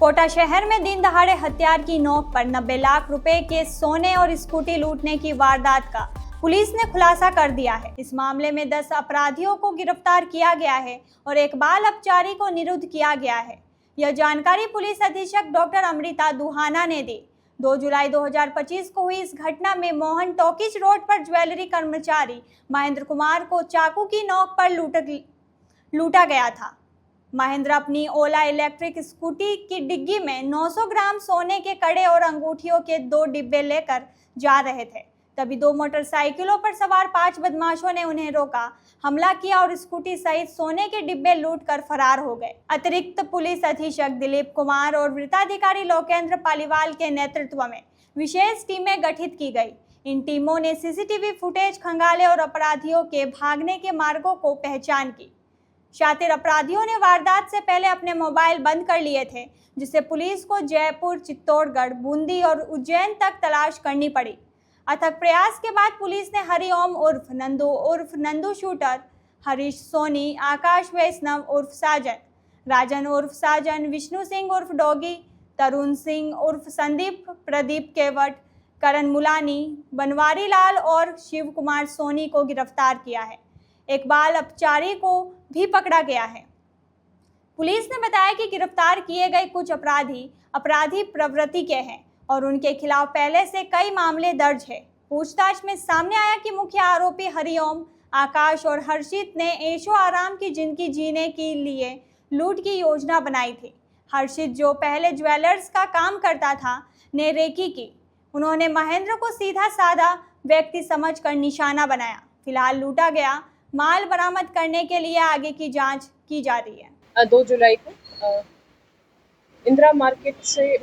कोटा शहर में दिन दहाड़े हथियार की नोक पर 90 लाख रुपए के सोने और स्कूटी लूटने की वारदात का पुलिस ने खुलासा कर दिया है। इस मामले में 10 अपराधियों को गिरफ्तार किया गया है और एक बाल अपचारी को निरुद्ध किया गया है। यह जानकारी पुलिस अधीक्षक डॉक्टर अमृता दुहाना ने दी। 2 जुलाई 2025 को हुई इस घटना में मोहन टॉकीज रोड पर ज्वेलरी कर्मचारी महेंद्र कुमार को चाकू की नोक पर लूटा गया था। महेंद्र अपनी ओला इलेक्ट्रिक स्कूटी की डिग्गी में 900 ग्राम सोने के कड़े और अंगूठियों के 2 डिब्बे लेकर जा रहे थे। तभी 2 मोटरसाइकिलों पर सवार 5 बदमाशों ने उन्हें रोका, हमला किया और स्कूटी सहित सोने के डिब्बे लूटकर फरार हो गए। अतिरिक्त पुलिस अधीक्षक दिलीप कुमार और वृत्ताधिकारी लोकेंद्र पालीवाल के नेतृत्व में विशेष टीमें गठित की गई। इन टीमों ने सीसीटीवी फुटेज खंगाले और अपराधियों के भागने के मार्गों को पहचान की। शातिर अपराधियों ने वारदात से पहले अपने मोबाइल बंद कर लिए थे, जिससे पुलिस को जयपुर, चित्तौड़गढ़, बूंदी और उज्जैन तक तलाश करनी पड़ी। अथक प्रयास के बाद पुलिस ने हरिओम उर्फ नंदू शूटर, हरीश सोनी, आकाश वैष्णव उर्फ साजन, राजन उर्फ साजन, विष्णु सिंह उर्फ डॉगी, तरुण सिंह उर्फ संदीप, प्रदीप केवट, करण मुलानी, बनवारी लाल और शिव कुमार सोनी को गिरफ्तार किया है। एक बाल अपचारी को भी पकड़ा गया है। पुलिस ने बताया कि गिरफ्तार किए गए कुछ अपराधी प्रवृत्ति के हैं और उनके खिलाफ पहले से कई मामले दर्ज है। पूछताछ में सामने आया कि मुख्य आरोपी हरिओम, आकाश और हर्षित ने ऐशो आराम की जिंदगी जीने के लिए लूट की योजना बनाई थी। हर्षित, जो पहले ज्वेलर्स का काम करता था, ने रेकी की। उन्होंने महेंद्र को सीधा साधा व्यक्ति समझकर निशाना बनाया। फिलहाल लूटा गया माल बरामद करने के लिए आगे की जांच की जा रही है। 2 जुलाई को इंदिरा मार्केट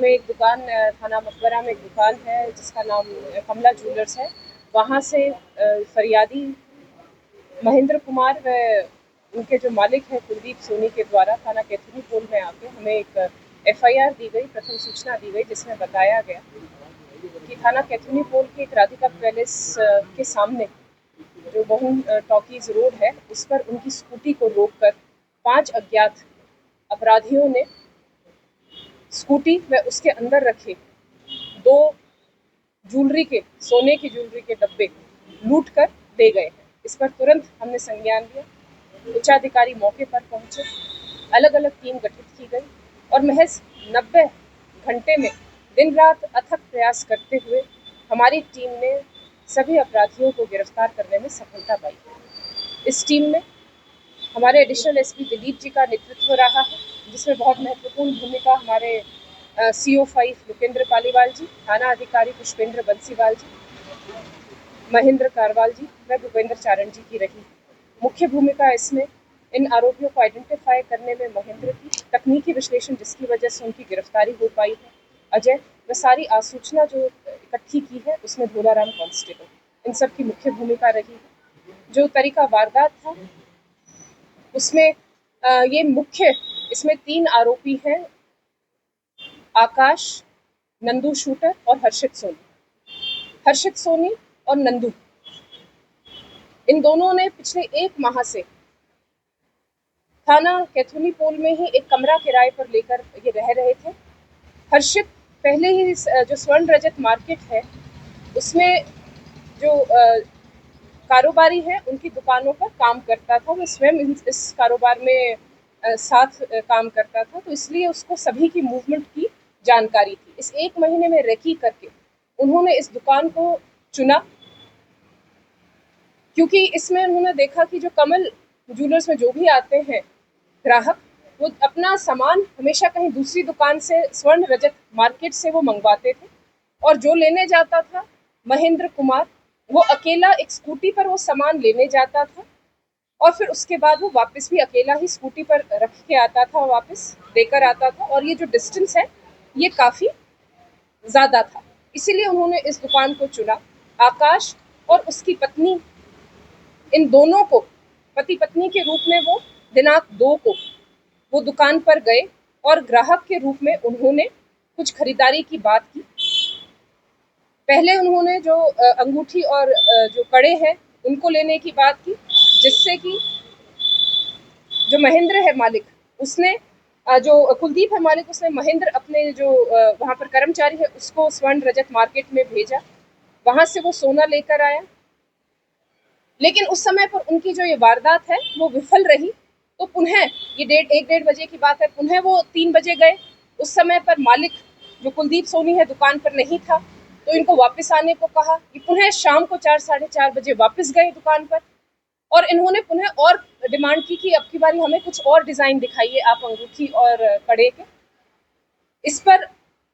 में एक दुकान, थाना मकबरा में एक दुकान है जिसका नाम कमला ज्वेलर्स है। वहाँ से फरियादी महेंद्र कुमार व उनके जो मालिक हैं कुलदीप सोनी के द्वारा थाना कैथुनी पोल में आके हमें एक FIR दी गई, प्रथम सूचना दी गई, जिसमें बताया गया कि थाना कैथुनी पोल के एक राधिका पैलेस के सामने जो मोहन टॉकीज रोड है, उस पर उनकी स्कूटी को रोककर 5 अज्ञात अपराधियों ने स्कूटी व उसके अंदर रखे 2 सोने की ज्वेलरी के डब्बे लूट कर ले गए हैं। इस पर तुरंत हमने संज्ञान लिया। उच्चाधिकारी मौके पर पहुंचे, अलग अलग टीम गठित की गई और महज 90 घंटे में दिन रात अथक प्रयास करते हुए हमारी टीम ने सभी अपराधियों को गिरफ्तार करने में सफलता पाई है। इस टीम में हमारे एडिशनल SP दिलीप जी का नेतृत्व रहा है, जिसमें बहुत महत्वपूर्ण भूमिका हमारे CO5 लोकेंद्र पालीवाल जी, थाना अधिकारी पुष्पेंद्र बंसीवाल जी, महेंद्र कारवाल जी व भूपेंद्र चारण जी की रही। मुख्य भूमिका इसमें इन आरोपियों को आइडेंटिफाई करने में महेंद्र की, तकनीकी विश्लेषण जिसकी वजह से उनकी गिरफ्तारी हो पाई है अजय, व सारी आसूचना जो इकट्ठी की है उसमें भोलाराम कांस्टेबल, इन सब की मुख्य भूमिका रही है। जो तरीका वारदात था उसमें इसमें 3 आरोपी हैं, आकाश, नंदू शूटर और हर्षित सोनी और नंदू। इन दोनों ने पिछले 1 माह से थाना कैथुनी पोल में ही एक कमरा किराए पर लेकर ये रह रहे थे। हर्षित पहले ही जो स्वर्ण रजत मार्केट है उसमें जो कारोबारी है उनकी दुकानों पर काम करता था। वो स्वयं इस कारोबार में साथ काम करता था, तो इसलिए उसको सभी की मूवमेंट की जानकारी थी। इस 1 महीने में रेकी करके उन्होंने इस दुकान को चुना, क्योंकि इसमें उन्होंने देखा कि जो कमल ज्वेलर्स में जो भी आते हैं ग्राहक, वो अपना सामान हमेशा कहीं दूसरी दुकान से, स्वर्ण रजत मार्केट से वो मंगवाते थे, और जो लेने जाता था महेंद्र कुमार, वो अकेला एक स्कूटी पर वो सामान लेने जाता था और फिर उसके बाद वो वापस भी अकेला ही स्कूटी पर रख के आता था, वापस देकर आता था। और ये जो डिस्टेंस है ये काफ़ी ज़्यादा था, इसीलिए उन्होंने इस दुकान को चुना। आकाश और उसकी पत्नी, इन दोनों को पति पत्नी के रूप में वो दिनांक 2 को वो दुकान पर गए और ग्राहक के रूप में उन्होंने कुछ खरीदारी की बात की। पहले उन्होंने जो अंगूठी और जो कड़े हैं उनको लेने की बात की, जिससे कि जो महेंद्र है मालिक, उसने जो कुलदीप है मालिक, उसने महेंद्र अपने जो वहाँ पर कर्मचारी है उसको स्वर्ण रजत मार्केट में भेजा, वहां से वो सोना लेकर आया। लेकिन उस समय पर उनकी जो ये वारदात है वो विफल रही, तो पुनः ये 1:30 बजे की बात है, पुनः वो 3 बजे गए। उस समय पर मालिक जो कुलदीप सोनी है दुकान पर नहीं था, तो इनको वापस आने को कहा। ये पुनः शाम को 4 साढ़े 4 बजे वापस गए दुकान पर और इन्होंने पुनः और डिमांड की कि अब की बारी हमें कुछ और डिजाइन दिखाइए आप अंगूठी और कड़े के। इस पर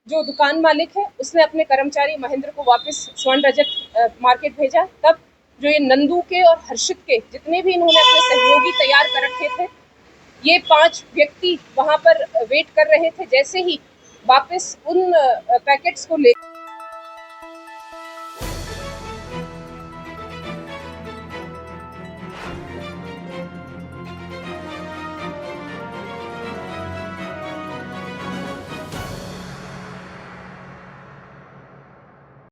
जो दुकान मालिक है उसने अपने कर्मचारी महेंद्र को वापस स्वर्ण रजत मार्केट भेजा। तब जो ये नंदू के और हर्षित के जितने भी इन्होंने अपने सहयोगी तैयार कर रखे थे, ये 5 व्यक्ति वहां पर वेट कर रहे थे। जैसे ही वापस उन पैकेट्स को ले